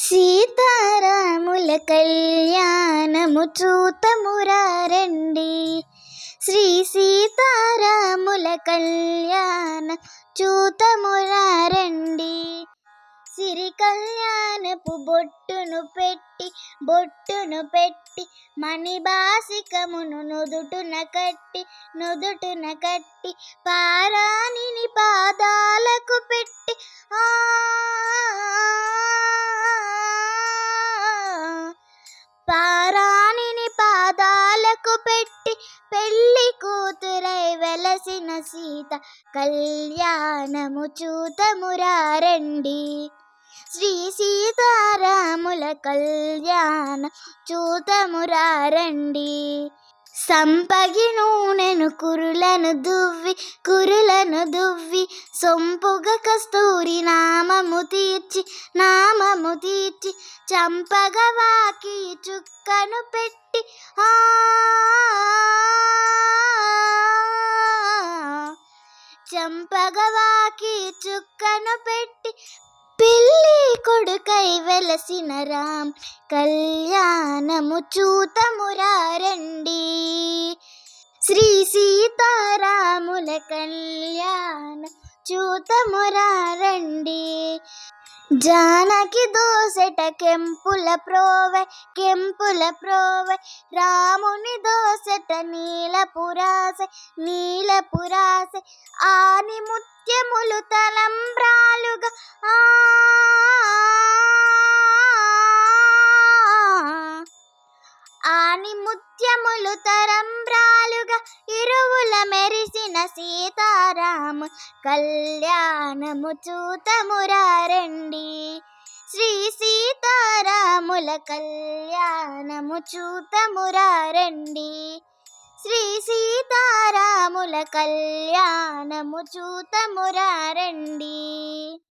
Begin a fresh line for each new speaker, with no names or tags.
సీతారాముల కళ్యాణము చూతమురారండి. శ్రీ సీతారాముల కళ్యాణ చూతమురారండి. సిరి కళ్యాణపు బొట్టును పెట్టి మణిబాసికమును నుదుటున కట్టి పారాణిని పాదాలకు పెట్టి పారాణిని పాదాలకు పెట్టి పెళ్లి కూతురై వెలసిన సీత కళ్యాణము చూతమురారండి. శ్రీ సీతారాముల కళ్యాణ చూతమురారండి. సంపగి నూనెను కురులను దువ్వి సొంపుగ కస్తూరి నామము తీర్చి చంపగవాకి చుక్కను పెట్టి చంపగవాకి చుక్కను పెట్టి పెళ్లి కొడుకై వెలసిన రామ్ కళ్యాణము చూతమురారండి. శ్రీ సీతారాముల కళ్యాణ చూతమురారండి. జానకి దోసెట కెంపుల ప్రోవై రాముని దోసెట నీలపురాసె ఆని ముత్యములు తలంబ్రాలుగా ఇరువుల మెరిసిన సీతారామ కళ్యాణము చూతమురారండి. శ్రీ సీతారాముల కళ్యాణము చూతమురారండి. శ్రీ సీతారాముల కళ్యాణము చూతమురారండి.